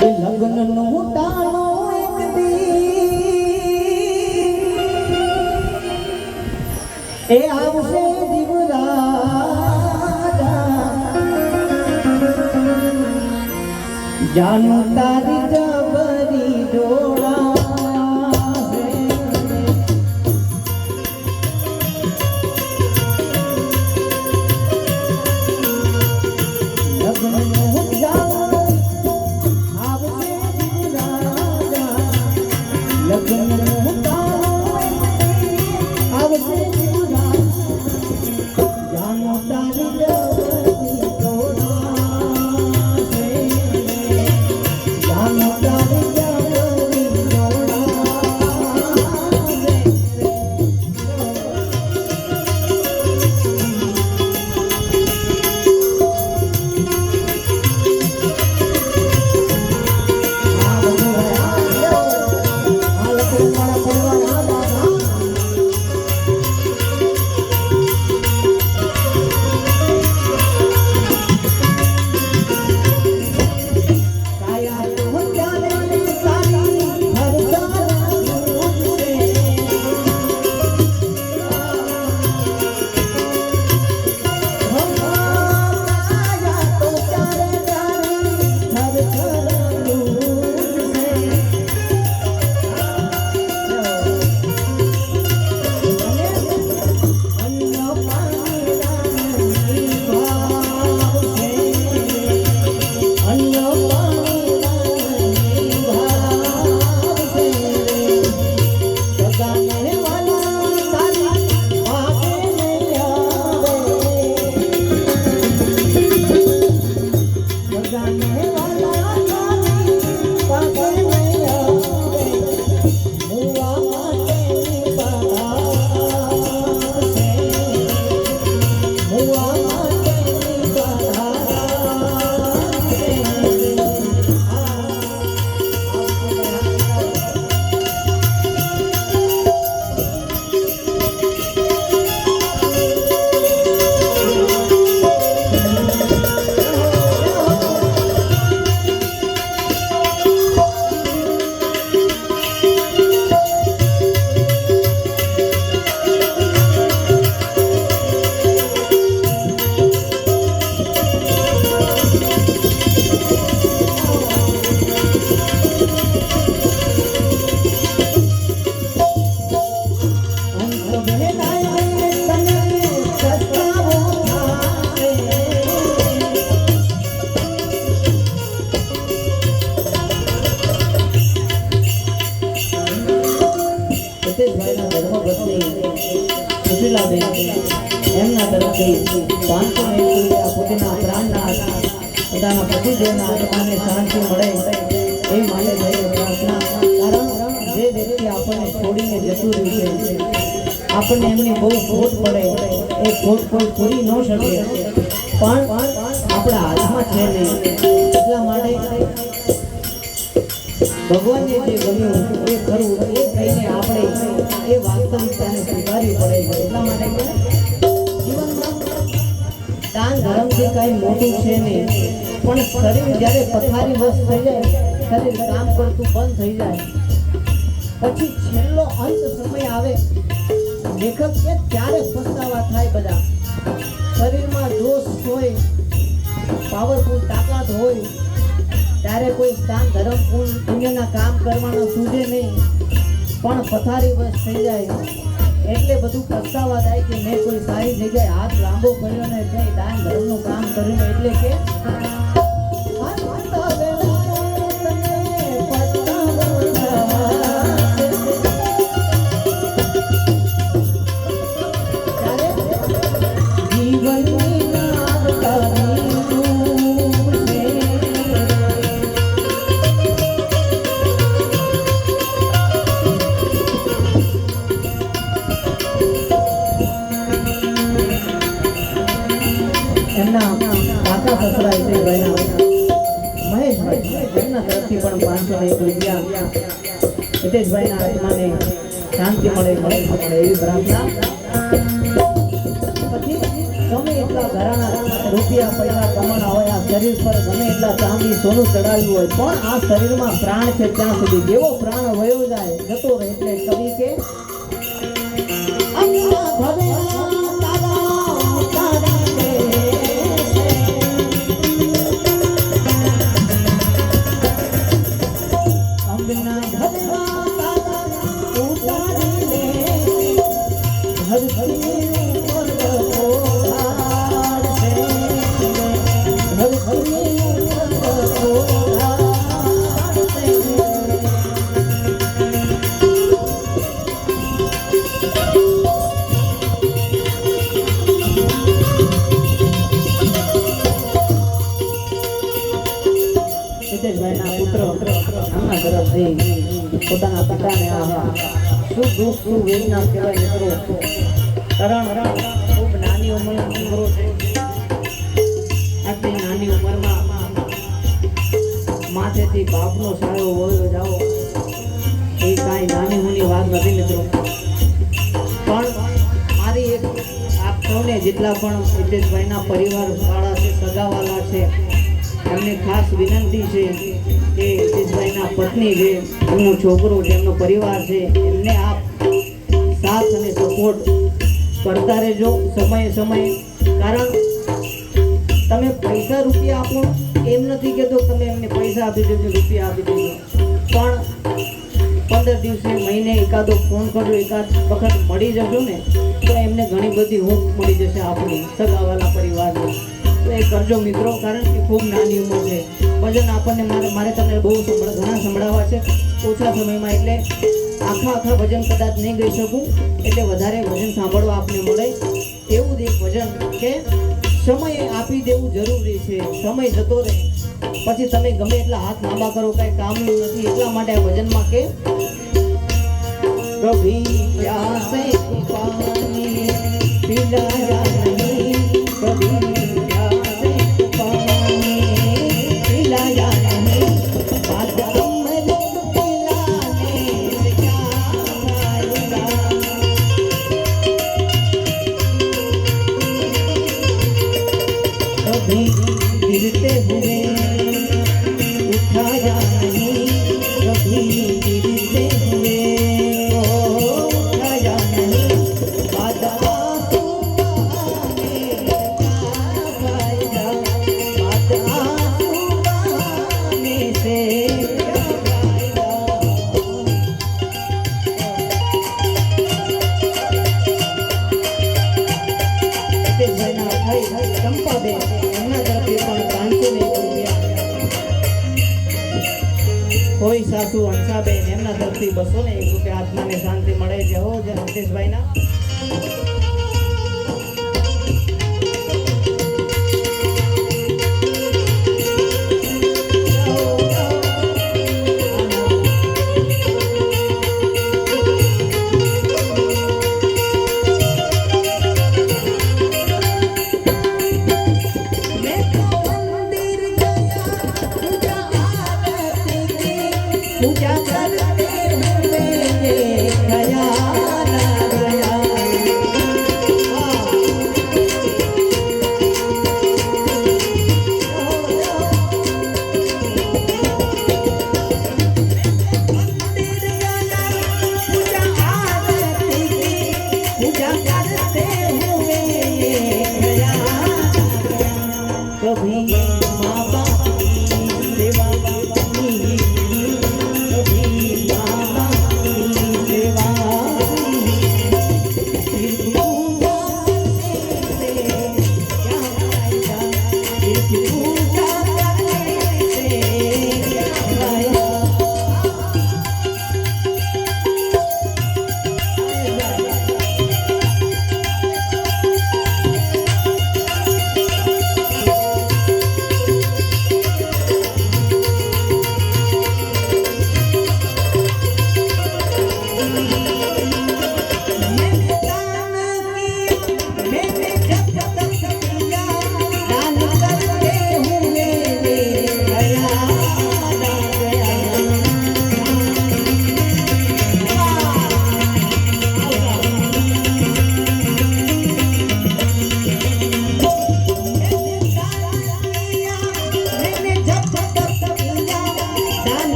લગ્નનું ટાણો એક દી એ આવશે જીવરાજા જાનું તારી જબરી જોડા એમના તરફથી 501 રૂપિયા પોતાના પ્રાણનાથ પોતાના પતિદેવના આત્માને શાંતિ મળે એ માટે થઈને પ્રાર્થના. કારણ જે વ્યક્તિ આપણને છોડીને જતું રહ્યું છે આપણને એમની બહુ ખોટ પડે એ ખોટ કોઈ પૂરી ન શકે પણ આપણા હાથમાં છે નહીં. એટલા માટે ભગવાનને જે ગમ્યું એ કરવું એ કહીને આપણે એ વાસ્તવિકતાને સ્વીકારવી પડે છે. એટલા માટે જીવનમાં દાન ધર્મથી કાંઈ મોટું છે નહીં પણ શરીર જ્યારે પથારીવશ થઈ જાય શરીર કામ કરતું બંધ થઈ જાય પછી છેલ્લો અંત સમય આવે લેખક કે ત્યારે પસ્તાવા થાય. બધા શરીરમાં જોશ હોય પાવરફુલ તાકાત હોય ત્યારે કોઈ દાન ધર્મ પુણ્યના કામ કરવાના સૂઝે નહીં પણ પથારીવશ થઈ જાય એટલે બધું પસ્તાવા થાય કે મેં કોઈ સારી જગ્યાએ હાથ લાંબો કર્યો ને કંઈ દાન ધર્મનું કામ કર્યું એટલે કે હિતેશભાઈના આત્માને શાંતિ મળે એવી પ્રાર્થના. પછી ગમે એટલા ઘરાણા રૂપિયા પૈસા કમાણા હોય, આ શરીર પર ગમે એટલા ચાંદી સોનું ચડાવ્યું હોય, પણ આ શરીરમાં પ્રાણ છે ત્યાં સુધી જેવો પ્રાણ વયો જાય જતો રહે. એટલે કવિ કે અંગના ભવેલા તારા ઉતારી લે અંગના ભવેલા તારા ઉતારી લે ધરતી પોતાના પિતાને શું દુઃખ શું વેદના કહેવાય મિત્રો. કારણ ખૂબ નાની ઉંમરનો છોકરો છે. આટલી નાની ઉંમરમાં માથેથી બાપનો સાયો વયો જાઓ એ કાંઈ નાની મોની વાત નથી મિત્રો. પણ મારી એક આપ સૌને જેટલા પણ સિદ્ધેશભાઈના પરિવાર વાળા છે, સગાવાલા છે, એમને ખાસ વિનંતી છે કે સિદ્ધેશભાઈના પત્ની છે, એમનો છોકરો છે, એમનો પરિવાર છે, એમને આપ સાથ અને સપોર્ટ કરતા રહેજો સમયે સમયે. કારણ તમે પૈસા રૂપિયા આપો એમ નથી કહેતો તમે એમને પૈસા આપી દેજો, રૂપિયા આપી દેજો, પણ 15 દિવસે મહિને એકાદો ફોન કરજો, એકાદ વખત મળી જજો ને તો એમને ઘણી બધી હૂંફ મળી જશે આપણી સગાવાલા પરિવારની. તો એ કરજો મિત્રો. કારણ કે ખૂબ નાની ઉંમર છે. ભજન આપણને મારે તમને બહુ ઘણા સંભળાવવા છે ઓછા સમયમાં, એટલે આખા ભજન કદાચ નહીં ગઈ શકું, એટલે વધારે ભજન સાંભળવા આપને મળે એવું જ એક ભજન કે સમય આપી દેવું જરૂરી છે. સમય જતો રહે પછી તમે ગમે એટલા હાથ લાંબા કરો કાંઈ કામનું નથી. એટલા માટે આ ભજનમાં કે કભી પ્યાસે પાની પિલાયા નહીં, કભી પ્યાસે પાની પિલાયા નહીં, બાદ અમૃત પિલાને से क्या फायदा, कभी गिरते हुए उठाया नहीं, कभी गिरते हुए उठाया नहीं, बाद आंसू बहाने क्या फायदा, बाद आंसू बहाने से क्या फायदा. સિદ્ધેશભાઈના ભાઈ ચંપાબેન એમના તરફથી પણ 501 રૂપિયા, કોઈ સાસુ હંસાબેન એમના તરફથી 201 રૂપિયા. આત્માને શાંતિ મળે. જય હો જય સિદ્ધેશભાઈના. पूजा करते हुए देखया ना गया, पूजा करते हुए देखया कभी माँ बाप की सेवा की, कभी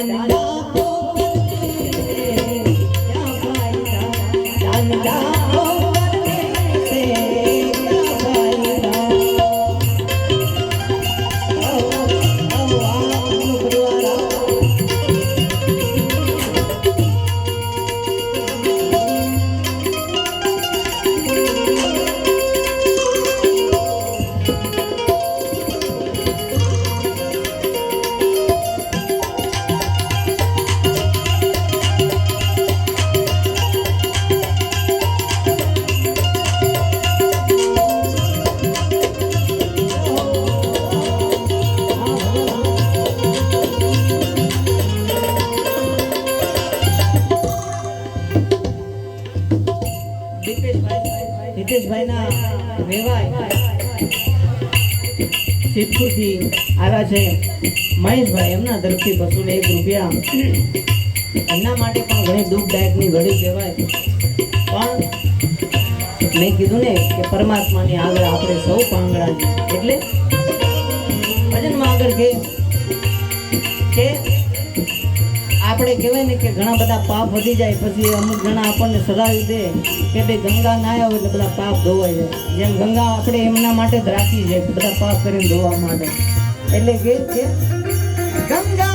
जान जाओ क्या फायदा जान जाओ से क्या फायदा आओ आओ परिवार હિતેશભાઈના વેવાય સિદ્ધપુરથી આવ્યા છે મહેશભાઈ, એમના તરફથી વસૂલ ₹1 એમના માટે પણ ઘણી દુઃખદાયકની ઘડી કહેવાય. પણ મેં કીધું ને કે પરમાત્માની આગળ આપણે સૌ પાંગડા એટલે ભજનમાં આગળ કે આપણે કહેવાય ને કે ઘણા બધા પાપ વધી જાય પછી અમુક જણા આપણને સલાવી દે કે ભાઈ ગંગા ના આવે એટલે બધા પાપ ધોવાઈ જાય. જેમ ગંગા આપણે એમના માટે જ રાખી છે બધા પાપ કરીને ધોવા માટે. એટલે કે ગંગા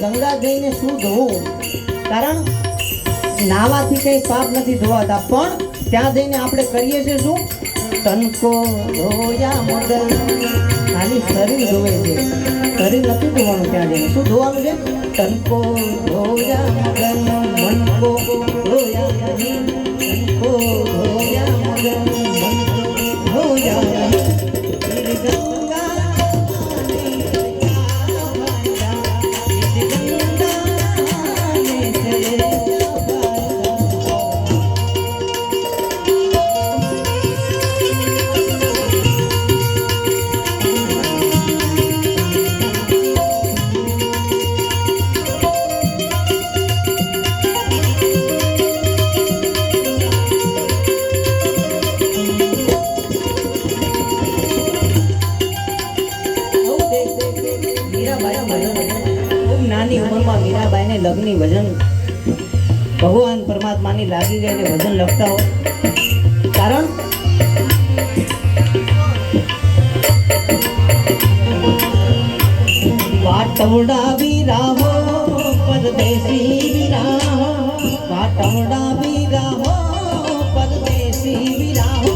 ગંગા જઈને શું ધોવું, કારણ નાવાથી કઈ પાપ નથી ધોવાતા, પણ ત્યાં જઈને આપણે કરીએ છીએ શું, તનકો ધોયા મગન, ખાલી શરીર ધોવે છે, શરીર નથી ધોવાનું. ત્યાં જઈને શું ધોવાનું છે, તનકો ધોયા મગન મનકો ધોયા તનકો ધોયા મગન મનકો ધોયા નાની ઉંમરમાં મીરાબાઈને લગ્નની ભજન ભગવાન પરમાત્માની લાગી ગઈ ભજન લખતા હોય. કારણ વાટવડા વિરાહો પરદેશી વિરાહો, વાટવડા વિરાહો પરદેશી વિરાહો,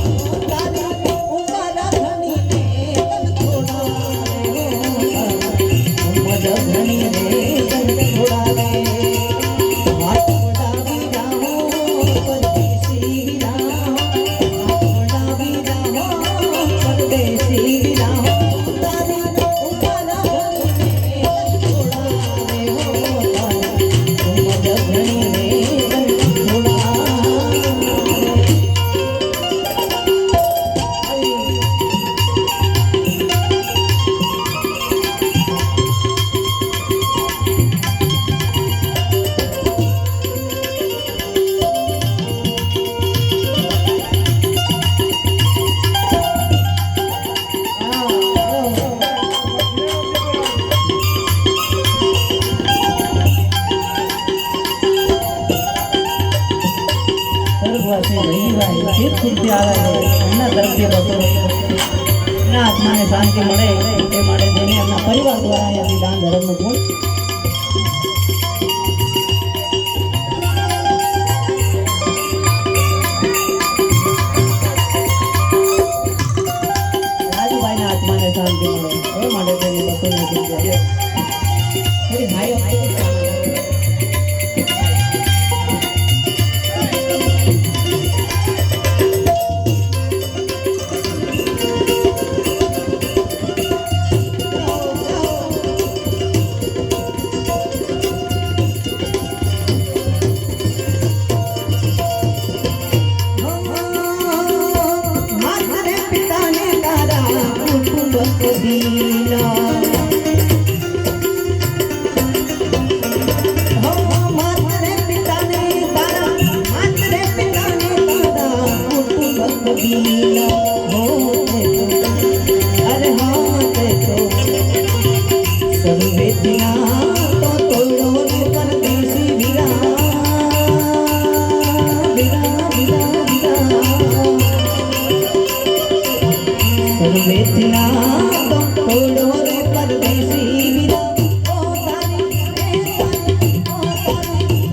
આત્માને શાંતિ મળે એ માટે તેને એમના પરિવાર દ્વારા અહીંયાથી દાન ધર્મનું પૂર્ણ રાજુભાઈના આત્માને શાંતિ મળે એ માટે તેને બસોની જગ્યાએ થોડી ભાઈઓ તો તોડો રે પરદેશી વીરા વીરા વીરા વીરા સર્વેથના તો તોડો રે પરદેશી વીરા ઓ તારી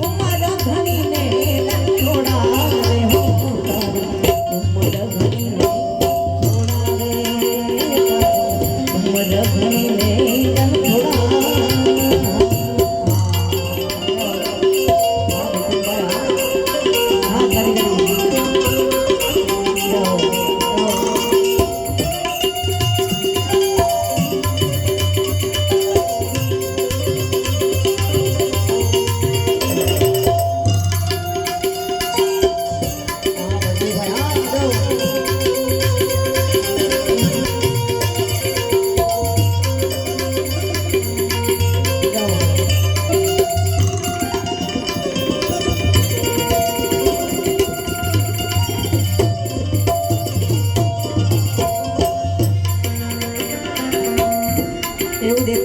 ઉમર ઘણીને છોડા રે હો ઉમર ઘણીને છોડા રે ઉમર ઘણીને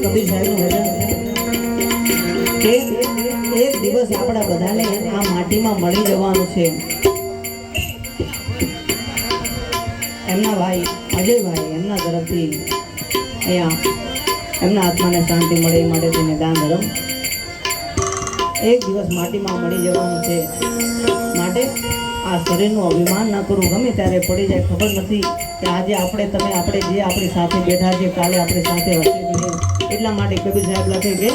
કબીર સાહેબનું વચન છે કે એક દિવસ આપણા બધાને આ માટીમાં મળી જવાનું છે. એમના ભાઈ અજયભાઈ એમના તરફથી અહીંયા એમના આત્માને શાંતિ મળે એ માટે તેને દાન ધર્મ એક દિવસ માટીમાં મળી જવાનું છે. માટે આ શરીરનું અભિમાન ન કરવું. ગમે ત્યારે પડી જાય ખબર નથી કે આજે આપણે તમે આપણે જે આપણી સાથે બેઠા છે કાલે આપણી સાથે હશે નહીં. એટલા માટે કબીર સાહેબ લખે કે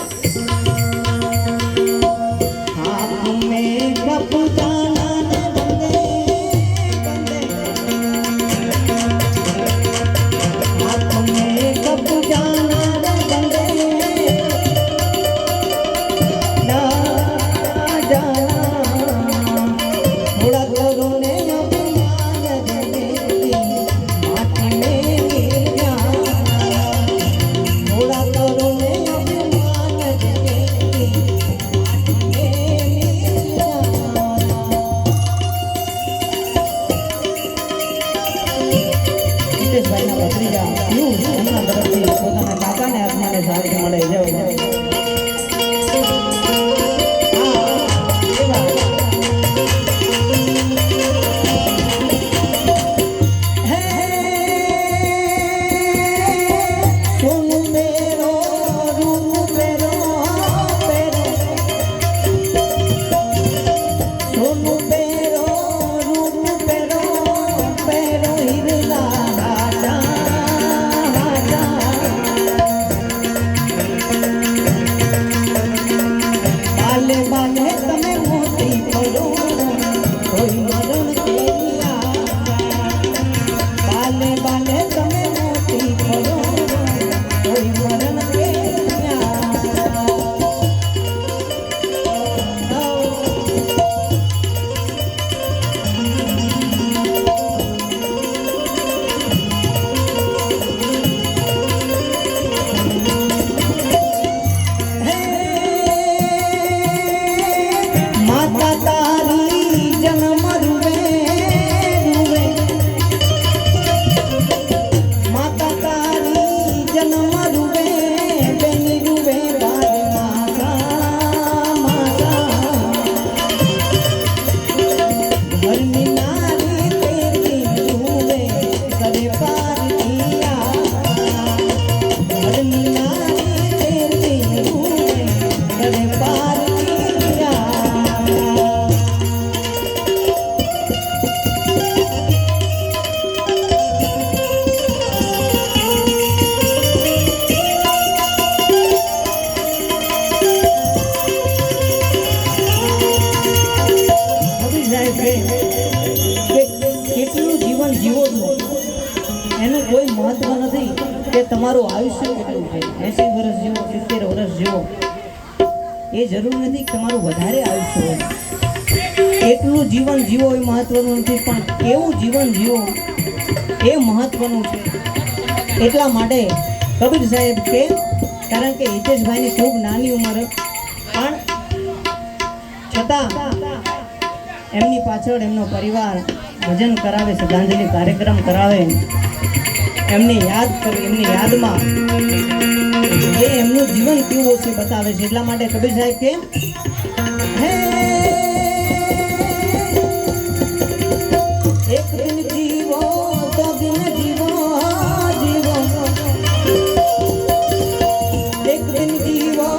હાથ મે કપ જાના બંદે બંદે હાથ મે કપ જાના બંદે ના જાના થોડા કરો ને અભિમાન દે માટી મે એમના તરફથી પોતાના કાકાને આત્માને શાંતિ મળે. એનું કોઈ મહત્વ નથી કે તમારું આયુષ્ય કેટલું છે. 80 વર્ષ જીવો 70 વર્ષ જીવો એ જરૂર નથી કે તમારું વધારે આયુષ્ય હોય. એટલું જીવન જીવો એ મહત્વનું નથી, પણ કેવું જીવન જીવો એ મહત્વનું છે. એટલા માટે કબીર સાહેબ કે કારણ કે હિતેશભાઈની ખૂબ નાની ઉંમર પણ છતાં એમની પાછળ એમનો પરિવાર ભજન કરાવે, શ્રદ્ધાંજલિ કાર્યક્રમ કરાવે, એમને યાદ કરી, એમની યાદમાં એ એમનું જીવન કેવું છે બતાવે છે. એટલા માટે કબીર સાહેબ કે હે એક દિન જીવો તો દિન જીવો જીવો, એક દિન જીવો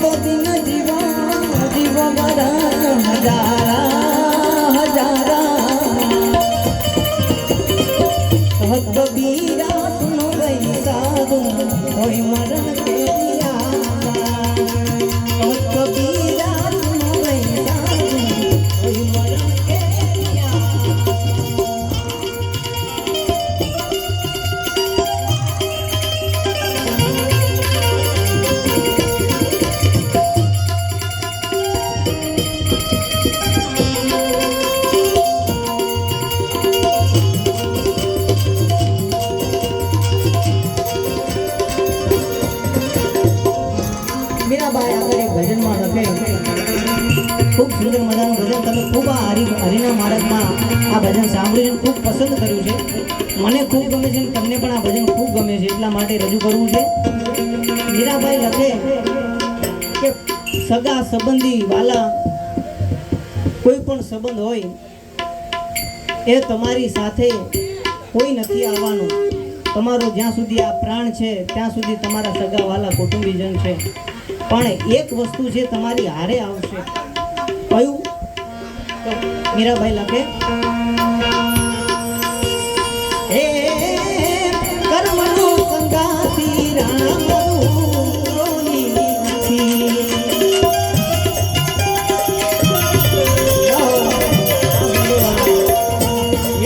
તો દિન જીવો જીવો વરણ હજારા હજારા. કબીરા સુનો ગઈ સાધુ કોઈ મરણ કે કબીરા સુનો ગઈ સાધુ કોઈ મરણ કે. મીરાબાઈ આગળ એક ભજનમાં લખે, ખૂબ સુંદર મજાનું ભજન. તમે ખૂબ આ હરિના માર્ગમાં આ ભજન સાંભળીને ખૂબ પસંદ કર્યું છે. મને ખૂબ ગમે છે, તમને પણ આ ભજન ખૂબ ગમે છે, એટલા માટે રજૂ કરવું છે. મીરાબાઈ લખે કે સગા સંબંધી વાલા કોઈ પણ સંબંધ હોય એ તમારી સાથે કોઈ નથી આવવાનું. તમારો જ્યાં સુધી આ પ્રાણ છે ત્યાં સુધી તમારા સગા વાલા કુટુંબીજન છે. પણ એક વસ્તુ છે તમારી હારે આવશે. કયું? મીરાબાઈ લખે હે કર્મનો સંગાથી રામની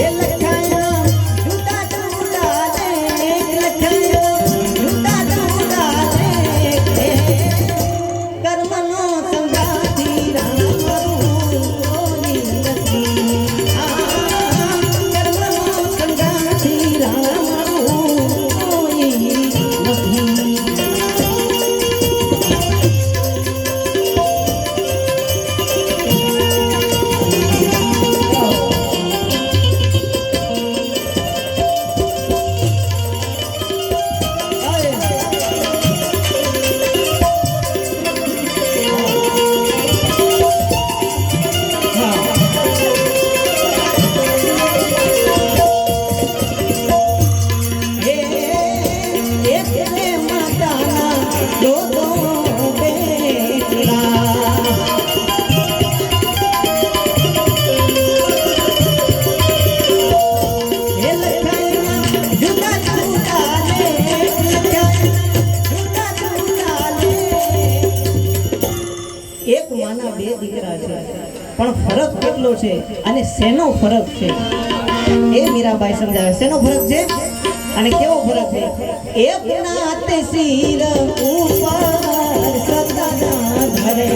એ લખાયા જુદા જુદા રે, લખાયા જુદા જુદા રે. કર્મનો સંગાથી રામની નથી, કર્મનો સંગાથી રામની નથી. એક માના બે દીકરા છે, પણ ફરક કેટલો છે અને શેનો ફરક છે એ મીરાબાઈ સમજાવે. શેનો ફરક છે અને કેવો ફરક છે? એક નાતે શિર ઉપર સદા ધરે,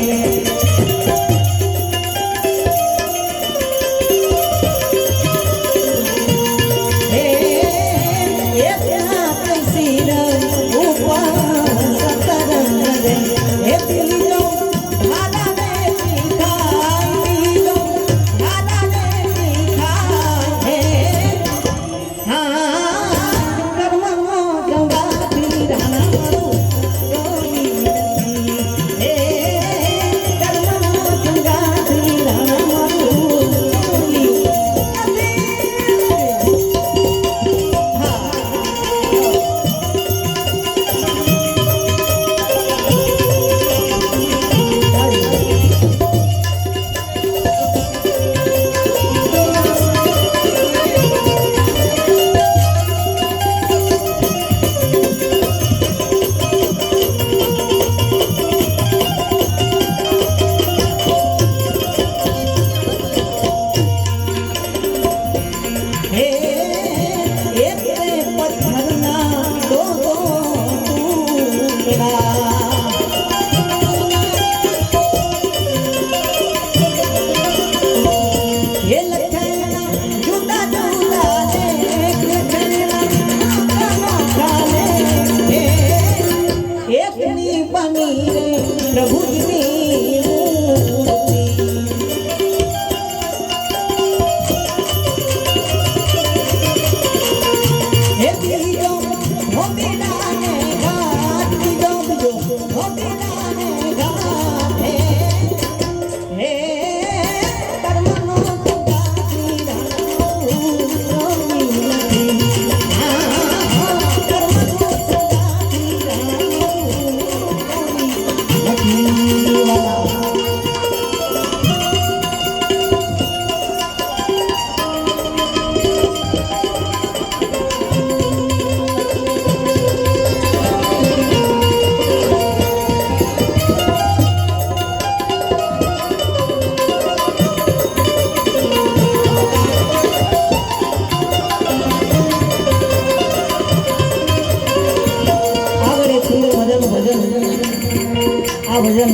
આ ભજન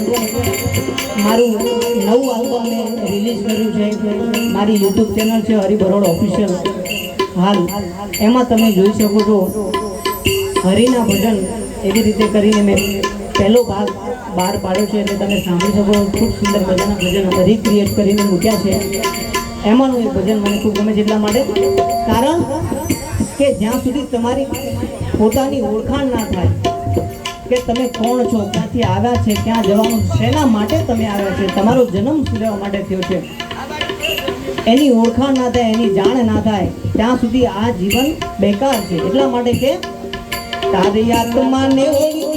મારું નવું આલ્બમ મેં રિલીઝ કર્યું છે. મારી યુટ્યુબ ચેનલ છે હરિ બરોડ ઓફિશિયલ. હાલ એમાં તમે જોઈ શકો છો હરિના ભજન એવી રીતે કરીને મેં પહેલો ભાગ બહાર પાડ્યો છે, એટલે તમે સાંભળી શકો. ખૂબ સુંદર મજાના ભજન રિક્રિએટ કરીને મૂક્યા છે. એમાંનું એક ભજન મને ખૂબ ગમે છે, એટલા માટે કારણ કે જ્યાં સુધી તમારી પોતાની ઓળખાણ ના થાય કે તમે કોણ છો, ક્યાંથી આવ્યા છે, ક્યાં જવાનું, શેના માટે તમે આવ્યા છે, તમારો જન્મ શું લેવા માટે થયો છે, એની ઓળખાણ ના થાય, એની જાણ ના થાય, ત્યાં સુધી આ જીવન બેકાર છે. એટલા માટે કે તારી આત્માને ઓળખી